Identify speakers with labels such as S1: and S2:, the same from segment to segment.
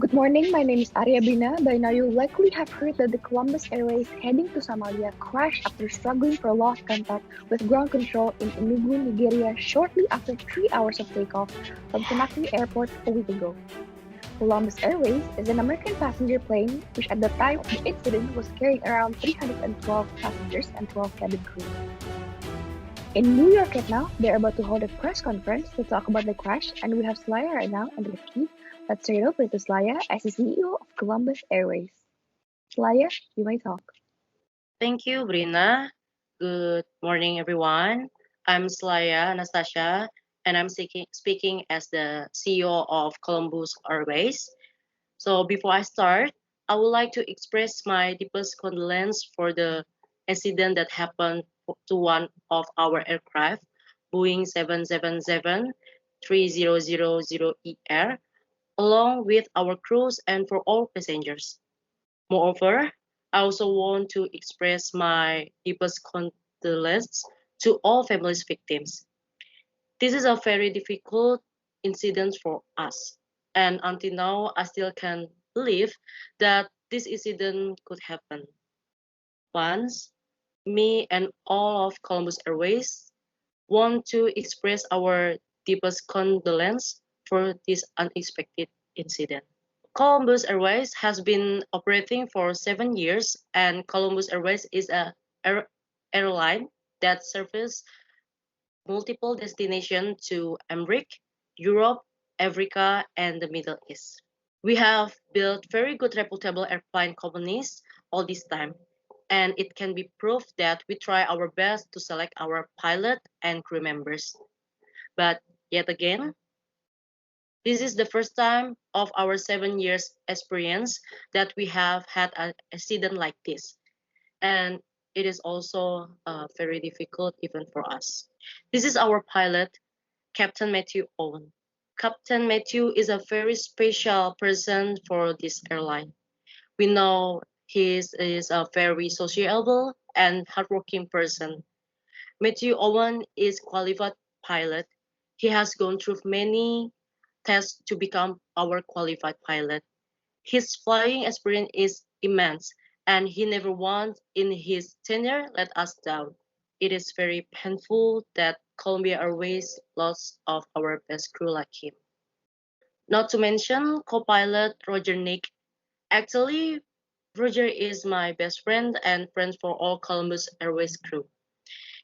S1: Good morning, my name is Arya Bina. By now, you likely have heard that the Columbus Airways heading to Somalia crashed after struggling for lost contact with ground control in Enugu, Nigeria, shortly after 3 hours of takeoff from Conakry Airport a week ago. Columbus Airways is an American passenger plane which, at the time of the incident, was carrying around 312 passengers and 12 cabin crew. In New York right now, they're about to hold a press conference to talk about the crash, and we have Slaya right now on the key. Let's turn it over to Slaya as the CEO of Columbus Airways. Slaya, you may talk.
S2: Thank you, Brina. Good morning, everyone. I'm Slaya Anastasia, and I'm speaking as the CEO of Columbus Airways. So before I start, I would like to express my deepest condolence for the incident that happened to one of our aircraft, Boeing 777-30000ER, along with our crews and for all passengers. Moreover, I also want to express my deepest condolence to all families victims. This is a very difficult incident for us, and until now, I still can't believe that this incident could happen. Once, me and all of Columbus Airways want to express our deepest condolence for this unexpected incident. Columbus Airways has been operating for 7 years, and Columbus Airways is a airline that serves multiple destinations to America, Europe, Africa, and the Middle East. We have built very good reputable airplane companies all this time, and it can be proof that we try our best to select our pilot and crew members. But yet again, this is the first time of our 7 years experience that we have had an accident like this. And it is also very difficult even for us. This is our pilot, Captain Matthew Owen. Captain Matthew is a very special person for this airline. We know he is a very sociable and hardworking person. Matthew Owen is qualified pilot. He has gone through many tests to become our qualified pilot. His flying experience is immense, and he never once in his tenure let us down. It is very painful that Columbia Airways lost of our best crew like him. Not to mention co-pilot Roger Nick. Actually, Roger is my best friend and friend for all Columbus Airways crew.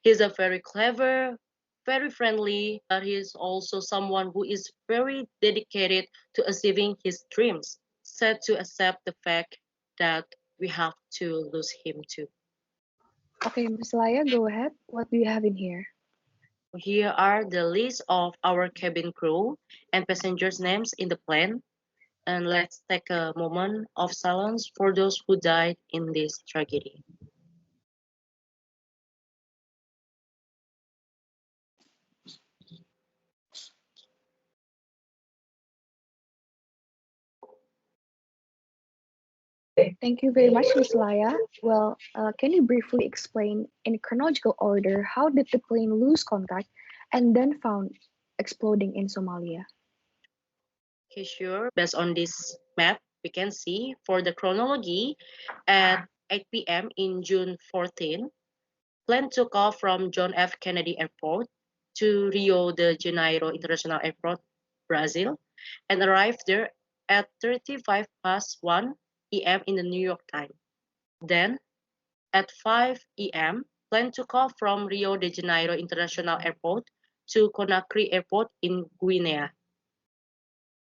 S2: He's a very clever, very friendly, but he's also someone who is very dedicated to achieving his dreams. Sad to accept the fact that we have to lose him too.
S1: Okay, Ms. Slaya, go ahead. What do you have in here?
S2: Here are the list of our cabin crew and passengers' names in the plane. And let's take a moment of silence for those who died in this tragedy.
S1: Thank you very much, Ms. Slaya. Well, can you briefly explain in chronological order how did the plane lose contact and then found exploding in Somalia?
S2: Okay, sure. Based on this map, we can see for the chronology at 8 p.m. in June 14, plane took off from John F. Kennedy Airport to Rio de Janeiro International Airport, Brazil, and arrived there at 35 past 1 p.m. in the New York time. Then, at 5 p.m., plane took off from Rio de Janeiro International Airport to Conakry Airport in Guinea.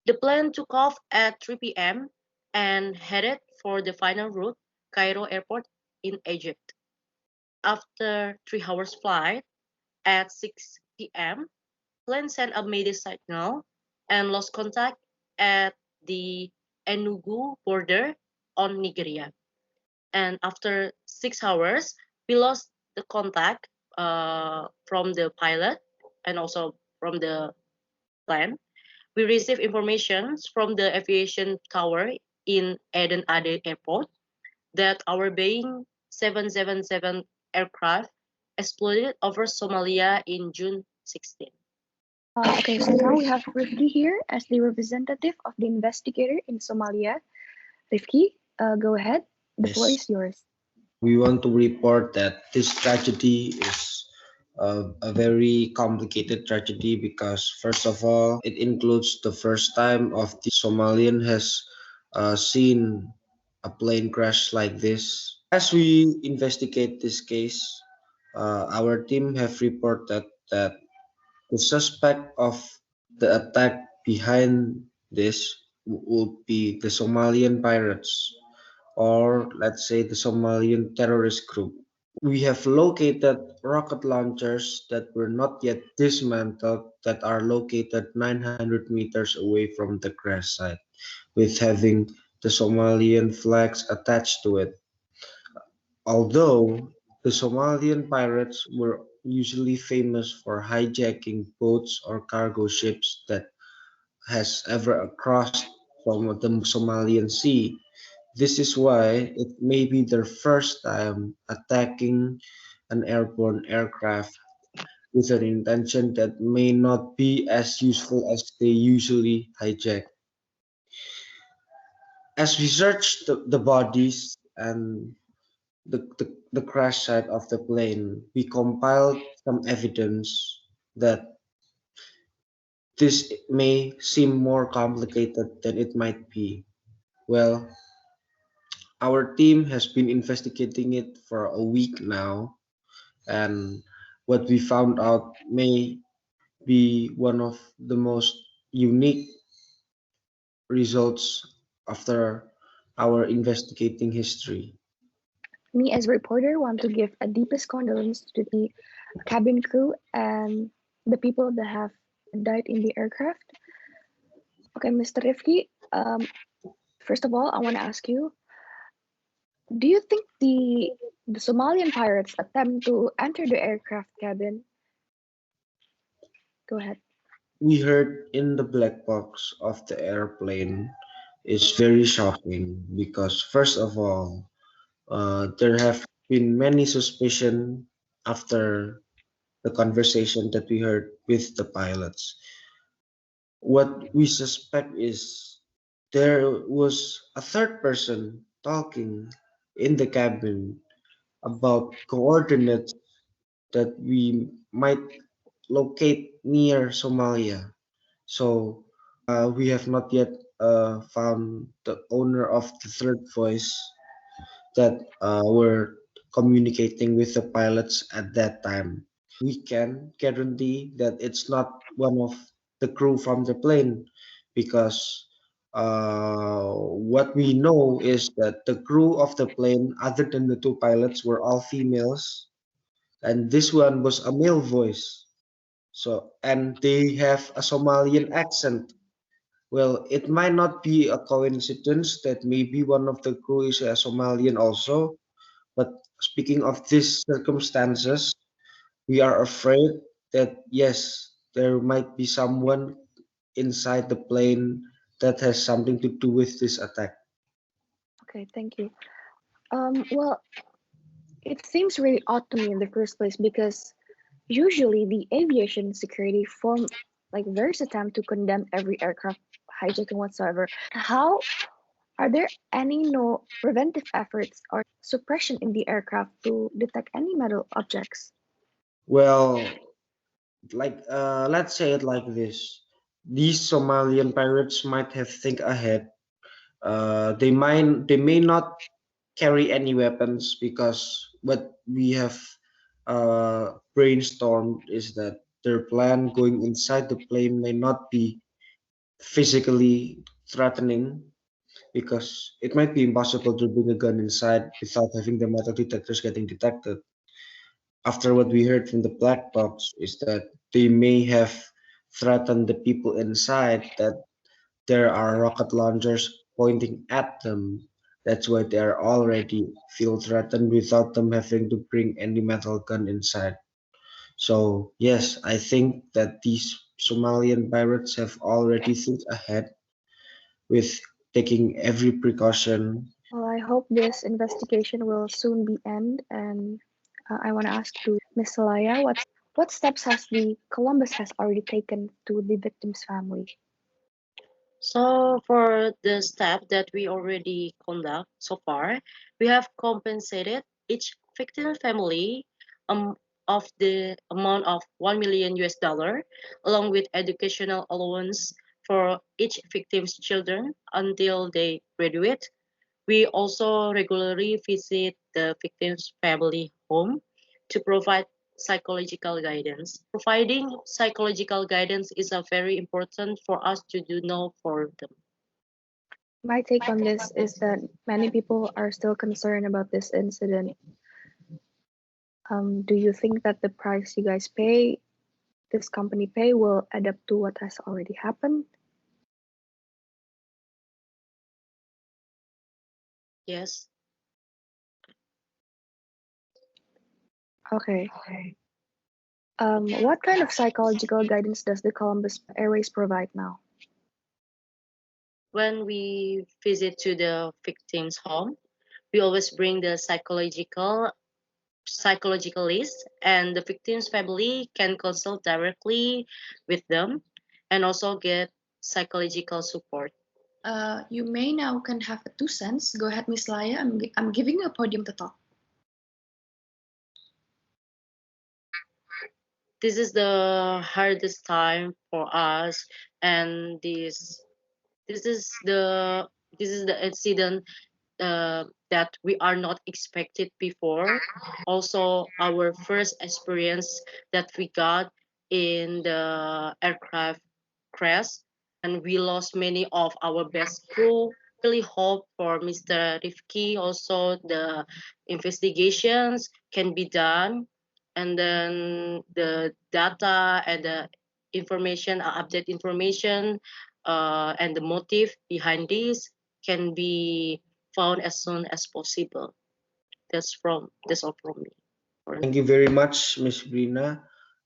S2: The plane took off at 3 p.m. and headed for the final route, Cairo Airport in Egypt. After 3 hours flight, at 6 p.m., plane sent a mayday signal and lost contact at the Enugu border on Nigeria. And after 6 hours, we lost the contact from the pilot and also from the plane. We received information from the aviation tower in Aden Ade Airport that our Boeing 777 aircraft exploded over Somalia in June 16.
S1: Okay, so now we have Rifki here as the representative of the investigator in Somalia. Rifki, go ahead. The floor
S3: Yes,
S1: is yours.
S3: we want to report that this tragedy is a very complicated tragedy because, first of all, it includes the first time of the Somalian has seen a plane crash like this. As we investigate this case, our team have reported that the suspect of the attack behind this would be the Somalian pirates, or let's say the Somalian terrorist group. We have located rocket launchers that were not yet dismantled that are located 900 meters away from the crash site, with having the Somalian flags attached to it. Although the Somalian pirates were usually famous for hijacking boats or cargo ships that has ever crossed from the Somalian Sea, this is why it may be their first time attacking an airborne aircraft with an intention that may not be as useful as they usually hijack. As we searched the bodies and the crash site of the plane, we compiled some evidence that this may seem more complicated than it might be. Well, our team has been investigating it for a week now, and what we found out may be one of the most unique results after our investigating history.
S1: Me, as a reporter, want to give a deepest condolence to the cabin crew and the people that have died in the aircraft. Okay, Mr. Rifki, first of all, I want to ask you, do you think the Somalian pirates attempt to enter the aircraft cabin? Go ahead.
S3: We heard in the black box of the airplane is very shocking because first of all, there have been many suspicion after the conversation that we heard with the pilots. What we suspect is there was a third person talking in the cabin about coordinates that we might locate near Somalia. So we have not yet found the owner of the third voice that were communicating with the pilots at that time. We can guarantee that it's not one of the crew from the plane because what we know is that the crew of the plane, other than the two pilots, were all females, and this one was a male voice. So, and they have a Somalian accent. Well, it might not be a coincidence that maybe one of the crew is a Somalian also, but speaking of these circumstances, we are afraid that yes, there might be someone inside the plane that has something to do with this attack.
S1: Okay, thank you. Well, it seems really odd to me in the first place because usually the aviation security form like various attempt to condemn every aircraft hijacking whatsoever. How are there any no preventive efforts or suppression in the aircraft to detect any metal objects?
S3: Well, let's say it like this: these Somalian pirates might have think ahead. They may not carry any weapons because what we have brainstormed is that their plan going inside the plane may not be physically threatening because it might be impossible to bring a gun inside without having the metal detectors getting detected. After what we heard from the black box is that they may have threatened the people inside that there are rocket launchers pointing at them. That's why they are already feel threatened without them having to bring any metal gun inside. So yes, I think that these Somalian pirates have already think ahead with taking every precaution.
S1: Well, I hope this investigation will soon be end, and I want to ask to Miss Salaya, What steps has the Columbus has already taken to the victim's family?
S2: So for the step that we already conduct so far, we have compensated each victim family um, of the amount of 1 million US dollar, along with educational allowance for each victim's children until they graduate. We also regularly visit the victim's family home to provide psychological guidance. Providing psychological guidance is a very important for us to do now for them.
S1: My take on this is that many people are still concerned about this incident. Do you think that the price you guys pay, this company pay, will add up to what has already happened?
S2: Yes.
S1: Okay. What kind of psychological guidance does the Columbus Airways provide now?
S2: When we visit to the victim's home, we always bring the psychologicalist, and the victim's family can consult directly with them and also get psychological support.
S1: You may now can have a 2 cents. Go ahead, Miss Laya. I'm giving you a podium to talk.
S2: This is the hardest time for us, and this is the this is the incident that we are not expected before. Also, our first experience that we got in the aircraft crash, and we lost many of our best crew. Really hope for Mr. Rifki also the investigations can be done, and then the data and the information, update information, and the motive behind this can be found as soon as possible. That's all from me.
S3: Thank you very much, Ms. Brina.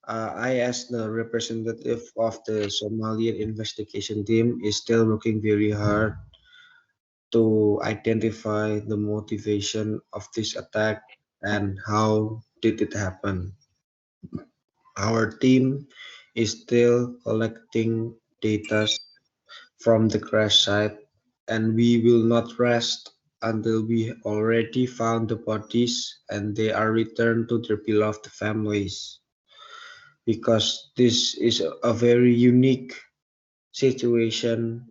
S3: I, as the representative of the Somalian investigation team, is still working very hard to identify the motivation of this attack and how did it happen. Our team is still collecting data from the crash site, and we will not rest until we already found the bodies and they are returned to their beloved families, because this is a very unique situation.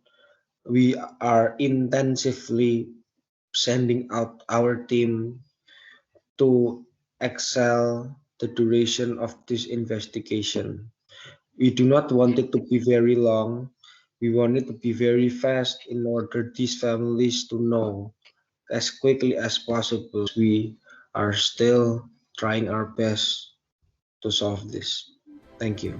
S3: We are intensively sending out our team to excel the duration of this investigation. We do not want it to be very long. We want it to be very fast in order these families to know as quickly as possible. We are still trying our best to solve this. Thank you.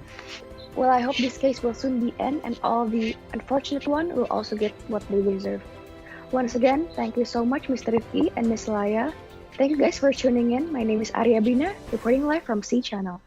S1: Well, I hope this case will soon be end and all the unfortunate one will also get what they deserve. Once again, thank you so much, Mr. Rifki and Miss Laya. Thank you guys for tuning in. My name is Arya Bina, reporting live from C Channel.